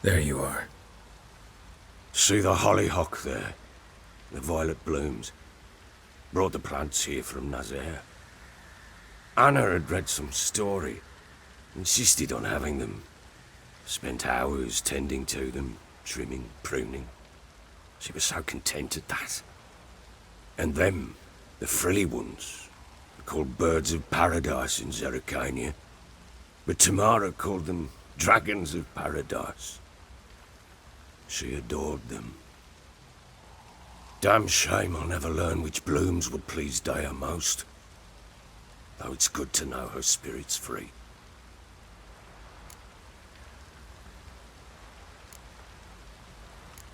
There you are. See the hollyhock there? The violet blooms. Brought the plants here from Nazaire. Anna had read some story. Insisted on having them. Spent hours tending to them, trimming, pruning. She was so content at that. And them, the frilly ones, are called birds of paradise in Zerrikania. But Tamara called them dragons of paradise. She adored them. Damn shame I'll never learn which blooms would please Dea most. Though it's good to know her spirit's free.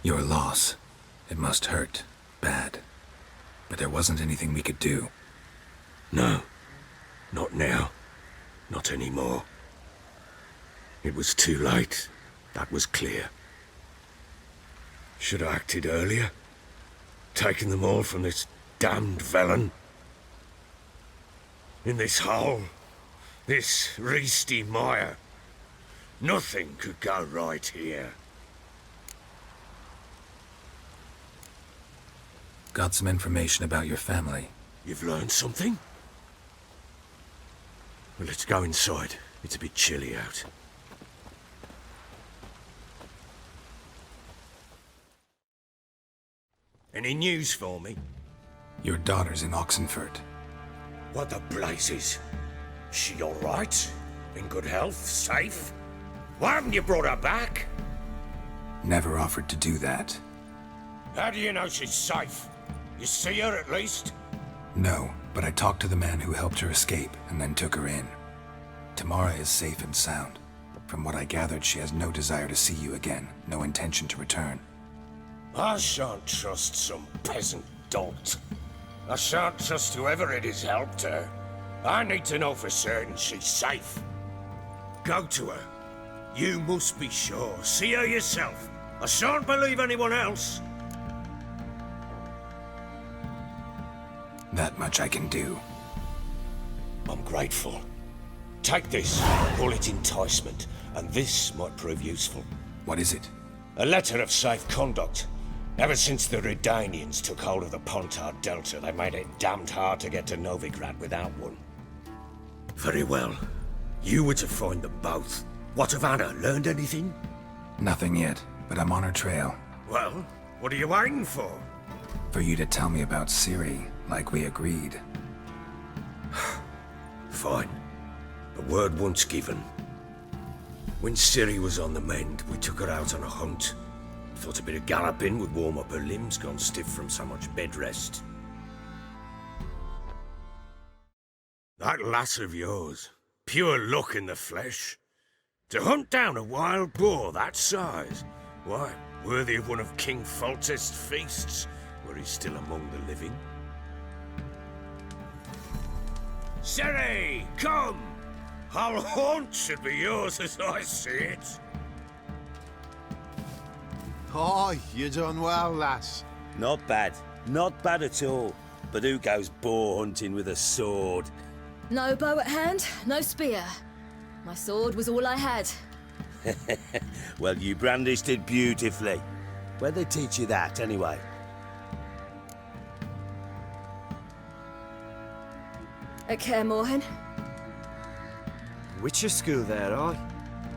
Your loss. It must hurt. Bad. But there wasn't anything we could do. No. Not now. Not anymore. It was too late. That was clear. Should have acted earlier. Taken them all from this damned villain. In this hole. This reesty mire. Nothing could go right here. Got some information about your family. You've learned something? Well, let's go inside. It's a bit chilly out. Any news for me? Your daughter's in Oxenfurt. What the blazes? She all right? In good health? Safe? Why haven't you brought her back? Never offered to do that. How do you know she's safe? You see her at least? No, but I talked to the man who helped her escape and then took her in. Tamara is safe and sound. From what I gathered, she has no desire to see you again, no intention to return. I shan't trust some peasant dolt. I shan't trust whoever it is helped her. I need to know for certain she's safe. Go to her. You must be sure. See her yourself. I shan't believe anyone else. That much I can do. I'm grateful. Take this, call it enticement, and this might prove useful. What is it? A letter of safe conduct. Ever since the Redanians took hold of the Pontard Delta, they made it damned hard to get to Novigrad without one. Very well. You were to find them both. What of Anna? Learned anything? Nothing yet, but I'm on her trail. Well, what are you waiting for? For you to tell me about Ciri, like we agreed. Fine. The word once given. When Ciri was on the mend, we took her out on a hunt. Thought a bit of galloping would warm up her limbs, gone stiff from so much bed rest. That lass of yours, pure luck in the flesh. To hunt down a wild boar that size, why, worthy of one of King Foltest's feasts, were he still among the living. Ciri, come! Our haunt should be yours as I see it. Oh, you done well, lass. Not bad. Not bad at all. But who goes boar hunting with a sword? No bow at hand, no spear. My sword was all I had. Well, you brandished it beautifully. Where'd they teach you that, anyway? At Kaer Morhen. Witcher school there, aye.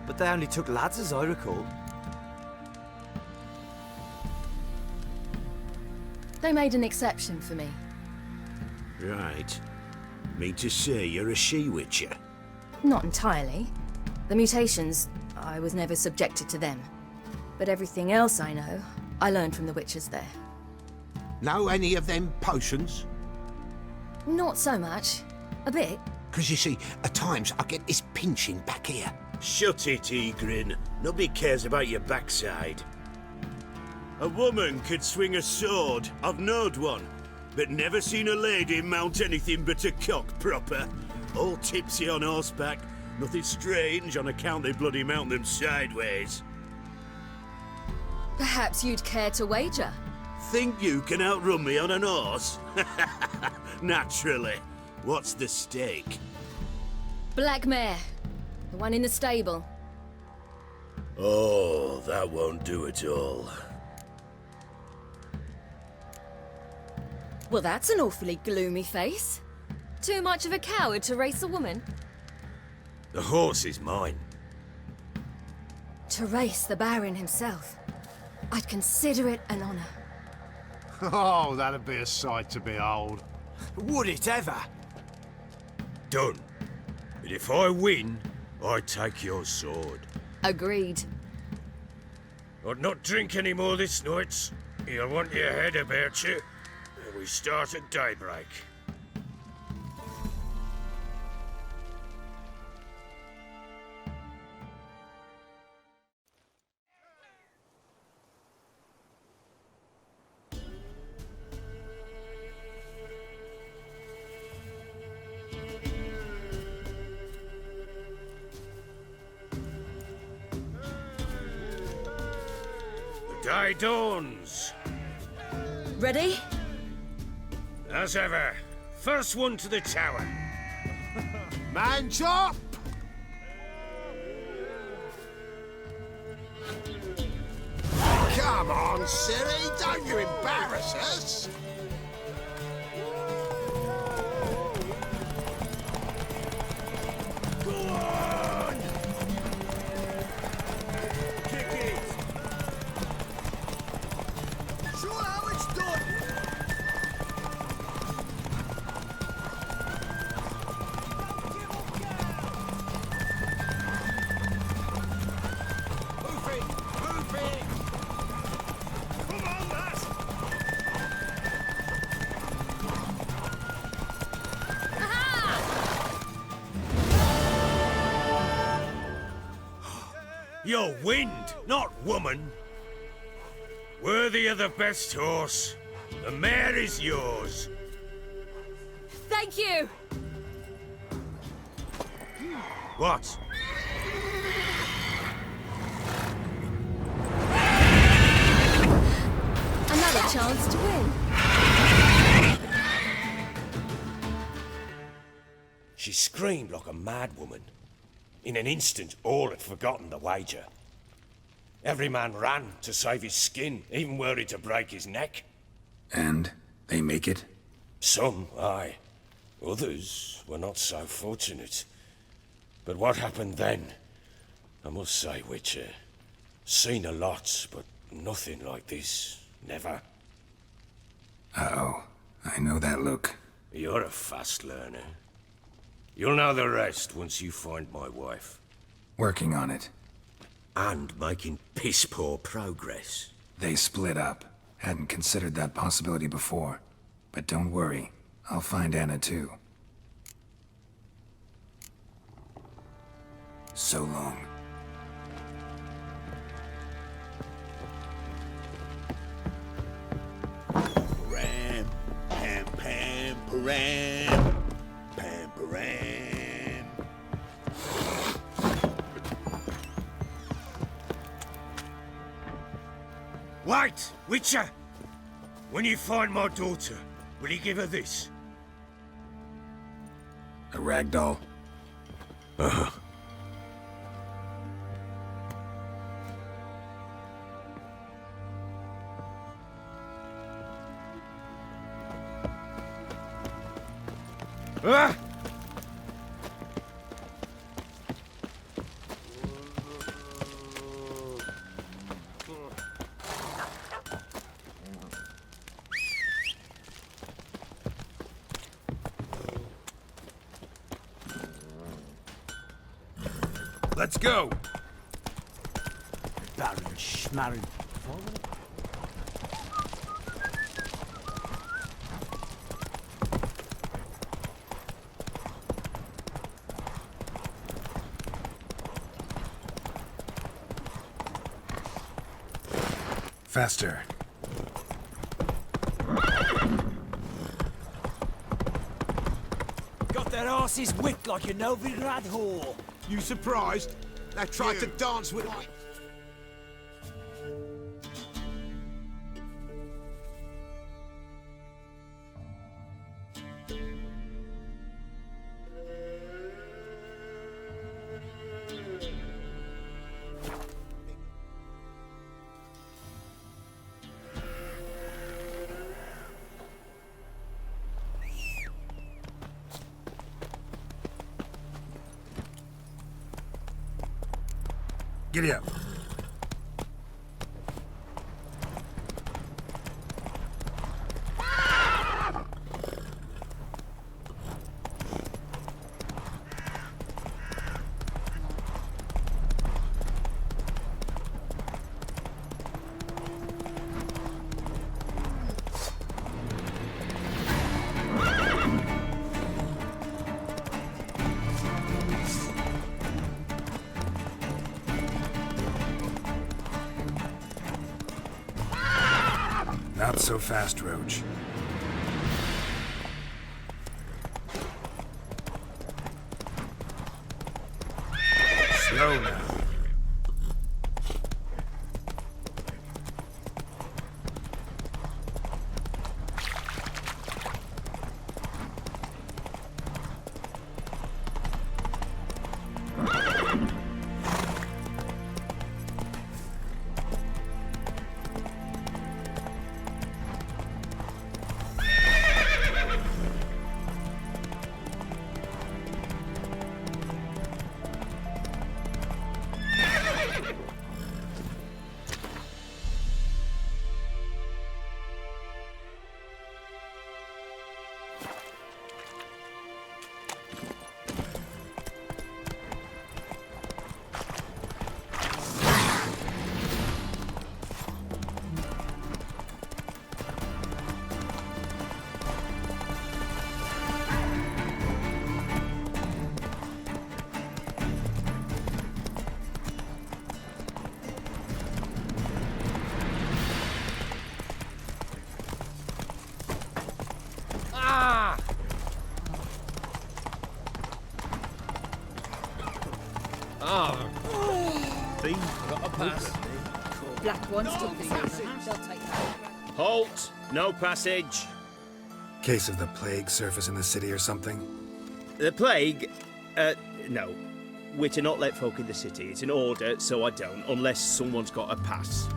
But they only took lads, as I recall. They made an exception for me. Right. Mean to say you're a she-witcher? Not entirely. The mutations, I was never subjected to them. But everything else I know, I learned from the witches there. Know any of them potions? Not so much. A bit. Because you see, at times I get this pinching back here. Shut it, Egrin. Nobody cares about your backside. A woman could swing a sword. I've knowed one. But never seen a lady mount anything but a cock proper. All tipsy on horseback. Nothing strange on account they bloody mount them sideways. Perhaps you'd care to wager? Think you can outrun me on an horse? Naturally. What's the stake? Black mare. The one in the stable. Oh, that won't do at all. Well, that's an awfully gloomy face. Too much of a coward to race a woman? The horse is mine. To race the Baron himself. I'd consider it an honor. Oh, that'd be a sight to behold. Would it ever? Done. But if I win, I take your sword. Agreed. I'd not drink any more this night. You'll want your head about you. We start at daybreak. The day dawns. Ready? As ever, first one to the tower. Man chop! Come on, Ciri, don't you embarrass us! Go on! Kick it! Show how it's done! Move it! Move it! Come on, lass! You're wind, not woman. Worthy of the best horse. The mare is yours. Thank you! What? Another chance to win. She screamed like a mad woman. In an instant, all had forgotten the wager. Every man ran to save his skin, even were he to break his neck. And they make it? Some, aye. Others were not so fortunate. But what happened then? I must say, Witcher, seen a lot, but nothing like this. Never. Uh-oh. I know that look. You're a fast learner. You'll know the rest once you find my wife. Working on it. And making piss-poor progress. They split up. Hadn't considered that possibility before. But don't worry. I'll find Anna too. So long. Ram, pam, pam, param, pam, param. Wait, Witcher! When you find my daughter, will you give her this? A ragdoll? Ah! Let's go! Baron Schmarren. Faster. Got their asses whipped like a Novigrad whore. You surprised? They tried to dance with me. Giddy up. Not so fast, Roach. Slow now. Black ones took the silver. They'll take that. Halt! No passage. Case of the plague surface in the city or something? The plague? No. We're to not let folk in the city. It's an order, so I don't, unless someone's got a pass.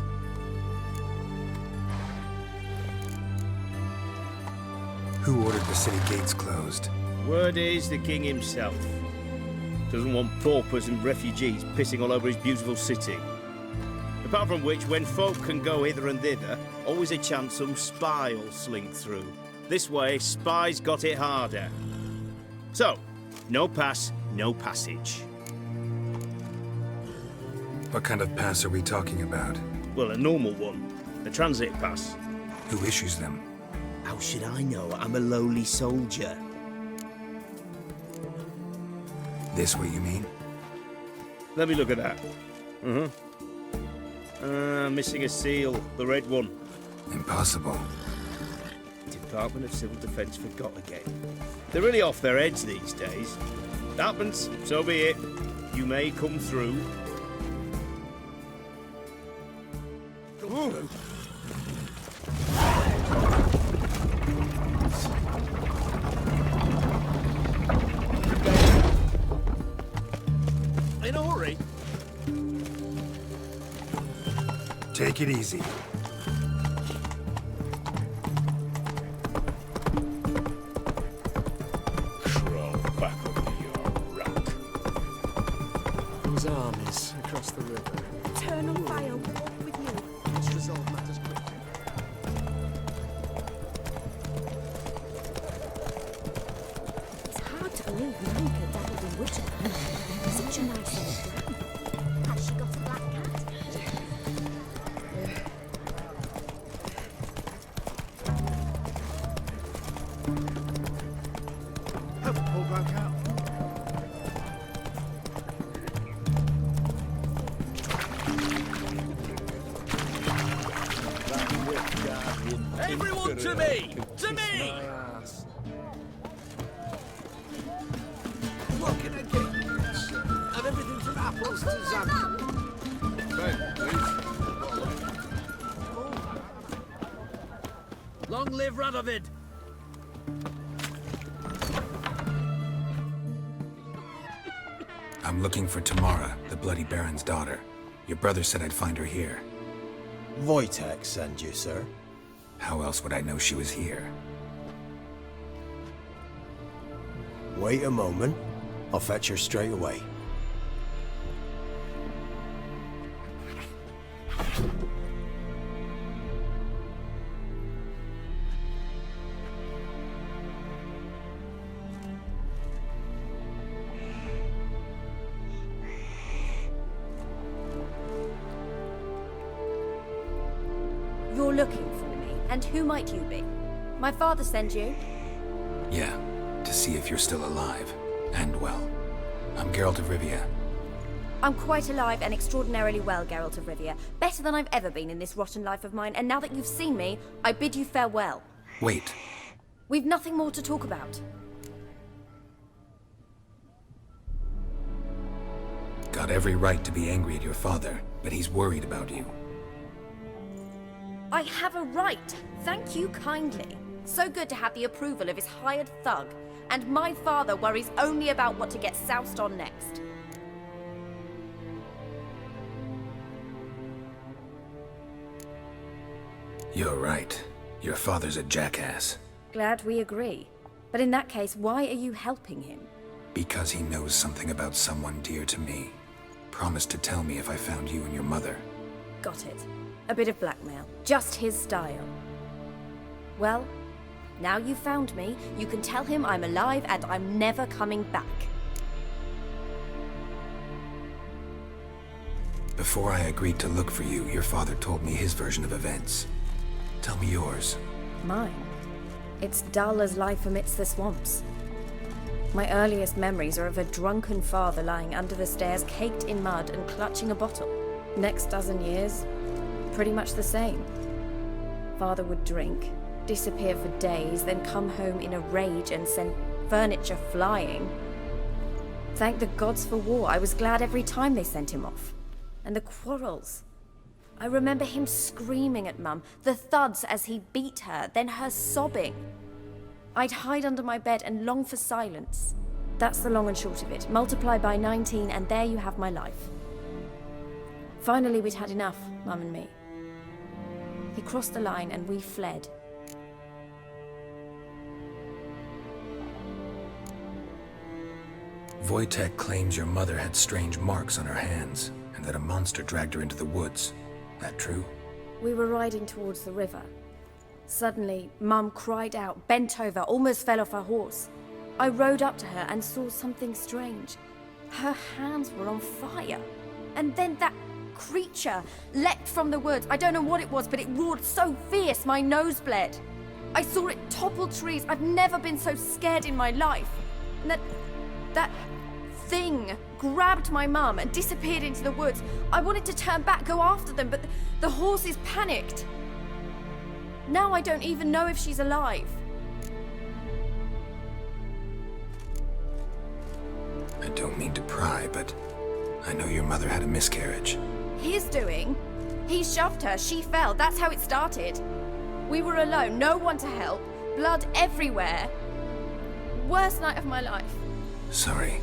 Who ordered the city gates closed? Word is the king himself. Doesn't want paupers and refugees pissing all over his beautiful city. Apart from which, when folk can go hither and thither, always a chance some spy will slink through. This way, spies got it harder. So, no pass, no passage. What kind of pass are we talking about? Well, a normal one. The transit pass. Who issues them? How should I know? I'm a lowly soldier. This way, you mean? Let me look at that. Missing a seal. The red one. Impossible. Department of Civil Defence forgot again. They're really off their heads these days. Happens, so be it. You may come through. In a hurry? Take it easy. Crawl back under your rock. Those armies across the river. Turn on fire, walk with you. Let's resolve matters quickly. It's hard to believe Nanka dabbled in witchcraft. Such a nice old brown. Has she got a black cat? Have pull back out. Everyone to me! To me! What can I get you? Of everything from apples to zam. Long live Radovid! I'm looking for Tamara, the Bloody Baron's daughter. Your brother said I'd find her here. Wojtek sent you, sir. How else would I know she was here? Wait a moment. I'll fetch her straight away. You're looking for me, and who might you be? My father sent you? Yeah, to see if you're still alive. And well. I'm Geralt of Rivia. I'm quite alive and extraordinarily well, Geralt of Rivia. Better than I've ever been in this rotten life of mine, and now that you've seen me, I bid you farewell. Wait. We've nothing more to talk about. Got every right to be angry at your father, but he's worried about you. I have a right. Thank you kindly. So good to have the approval of his hired thug. And my father worries only about what to get soused on next. You're right. Your father's a jackass. Glad we agree. But in that case, why are you helping him? Because he knows something about someone dear to me. Promised to tell me if I found you and your mother. Got it. A bit of blackmail. Just his style. Well, now you've found me, you can tell him I'm alive and I'm never coming back. Before I agreed to look for you, your father told me his version of events. Tell me yours. Mine? It's dull as life amidst the swamps. My earliest memories are of a drunken father lying under the stairs, caked in mud and clutching a bottle. Next dozen years, pretty much the same. Father would drink, disappear for days, then come home in a rage and send furniture flying. Thank the gods for war. I was glad every time they sent him off. And the quarrels. I remember him screaming at Mum, the thuds as he beat her, then her sobbing. I'd hide under my bed and long for silence. That's the long and short of it. Multiply by 19 and there you have my life. Finally we'd had enough, Mum and me. He crossed the line and we fled. Wojtek claims your mother had strange marks on her hands, and that a monster dragged her into the woods. That true? We were riding towards the river. Suddenly, Mum cried out, bent over, almost fell off her horse. I rode up to her and saw something strange. Her hands were on fire. And then that creature leapt from the woods. I don't know what it was, but it roared so fierce my nose bled. I saw it topple trees. I've never been so scared in my life. And that thing grabbed my mum and disappeared into the woods. I wanted to turn back, go after them, but the horses panicked. Now I don't even know if she's alive. I don't mean to pry, but I know your mother had a miscarriage. His doing? He shoved her, she fell, that's how it started. We were alone, no one to help, blood everywhere. Worst night of my life. Sorry.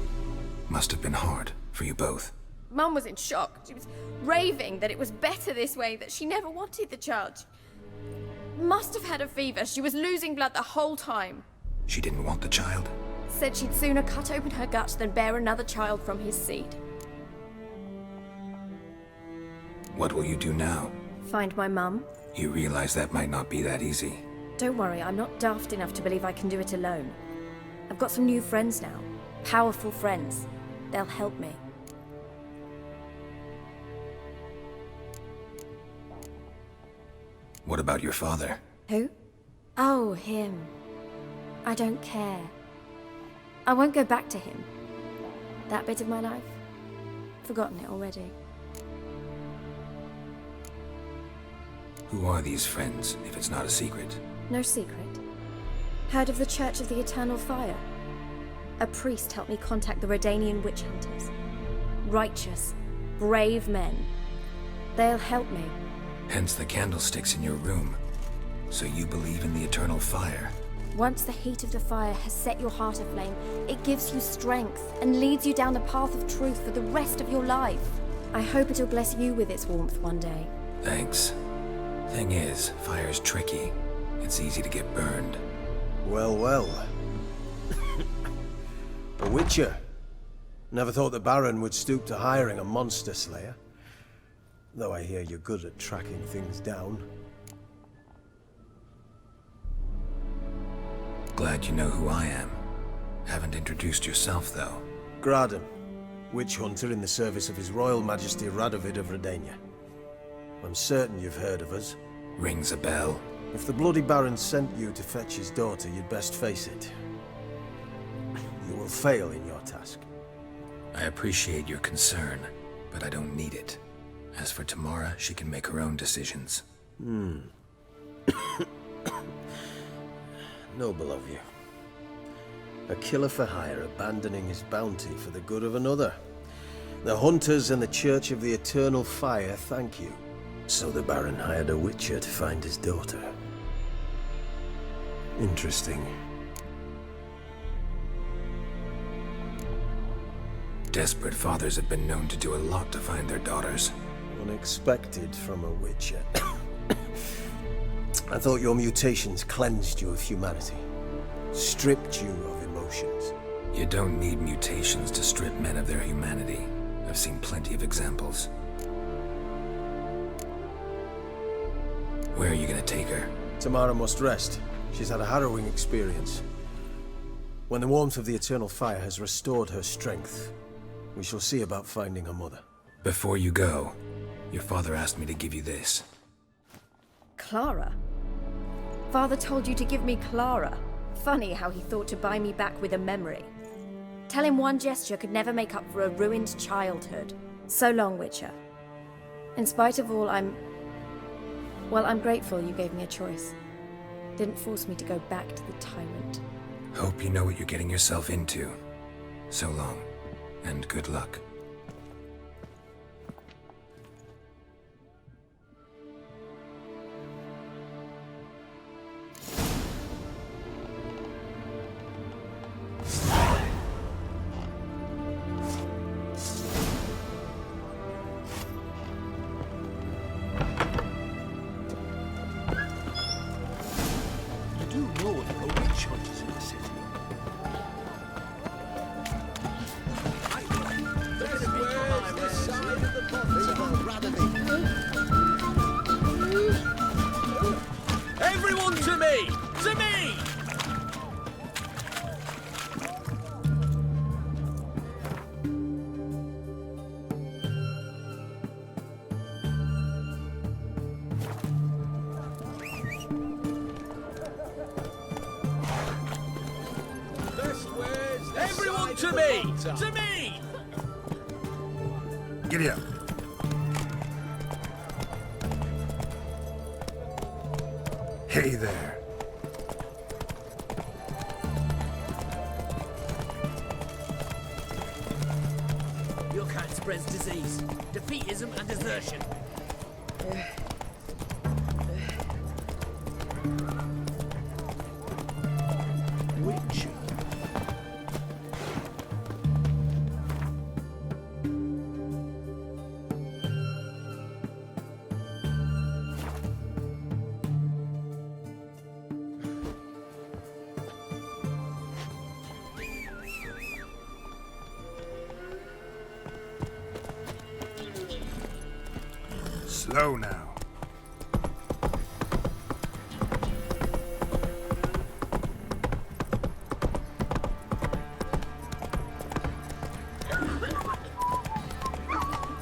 Must have been hard for you both. Mum was in shock. She was raving that it was better this way, that she never wanted the child. Must have had a fever. She was losing blood the whole time. She didn't want the child? Said she'd sooner cut open her gut than bear another child from his seed. What will you do now? Find my mum. You realize that might not be that easy. Don't worry, I'm not daft enough to believe I can do it alone. I've got some new friends now. Powerful friends. They'll help me. What about your father? Who? Oh, him. I don't care. I won't go back to him. That bit of my life? Forgotten it already. Who are these friends, if it's not a secret? No secret. Heard of the Church of the Eternal Fire? A priest helped me contact the Redanian witch hunters. Righteous, brave men. They'll help me. Hence the candlesticks in your room. So you believe in the eternal fire? Once the heat of the fire has set your heart aflame, it gives you strength and leads you down the path of truth for the rest of your life. I hope it'll bless you with its warmth one day. Thanks. Thing is, fire's tricky. It's easy to get burned. Well, well. A witcher. Never thought the Baron would stoop to hiring a monster slayer. Though I hear you're good at tracking things down. Glad you know who I am. Haven't introduced yourself, though. Graden, witch hunter in the service of His Royal Majesty Radovid of Redania. I'm certain you've heard of us. Rings a bell. If the bloody Baron sent you to fetch his daughter, you'd best face it. You will fail in your task. I appreciate your concern, but I don't need it. As for Tamara, she can make her own decisions. Noble of you. A killer for hire abandoning his bounty for the good of another. The hunters and the Church of the Eternal Fire thank you. So the Baron hired a witcher to find his daughter. Interesting. Desperate fathers have been known to do a lot to find their daughters. Unexpected from a witcher. I thought your mutations cleansed you of humanity. Stripped you of emotions. You don't need mutations to strip men of their humanity. I've seen plenty of examples. Where are you gonna take her? Tamara must rest. She's had a harrowing experience. When the warmth of the Eternal Fire has restored her strength, we shall see about finding her mother. Before you go, your father asked me to give you this. Clara? Father told you to give me Clara. Funny how he thought to buy me back with a memory. Tell him one gesture could never make up for a ruined childhood. So long, Witcher. In spite of all, I'm grateful you gave me a choice. Didn't force me to go back to the tyrant. Hope you know what you're getting yourself into. So long, and good luck. Everyone to me! To me! Everyone to me! To me! Giddy up. Hey there. Your kind spreads disease, defeatism and desertion. Witcher. Slow now.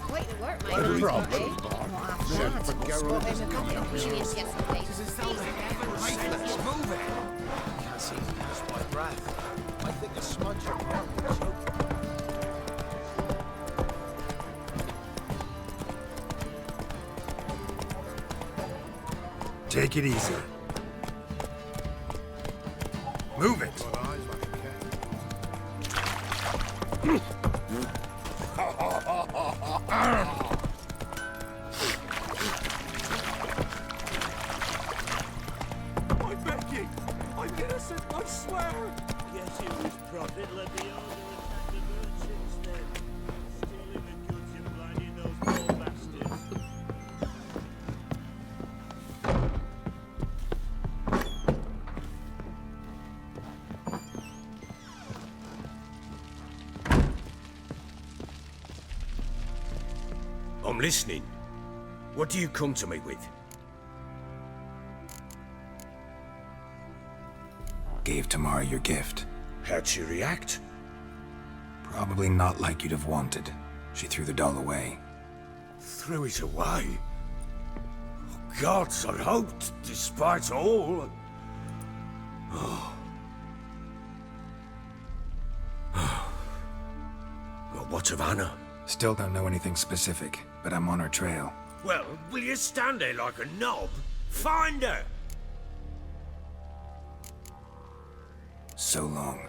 Quite the work, mate. No problem. Can't seem to catch my breath. I think a smudge of milk will choke. Take it easy. Move it. Got eyes like a cat. I'm begging! I'm innocent, I swear! Guess it was profit let the owner attack the merchants then. Stealing the goods and blinding those poor bastards. I'm listening. What do you come to me with? Gave Tamara your gift. How'd she react? Probably not like you'd have wanted. She threw the doll away. Threw it away? Oh, gods, I hoped, despite all... Well, what of Anna? Still don't know anything specific, but I'm on her trail. Well, will you stand there like a knob? Find her! So long.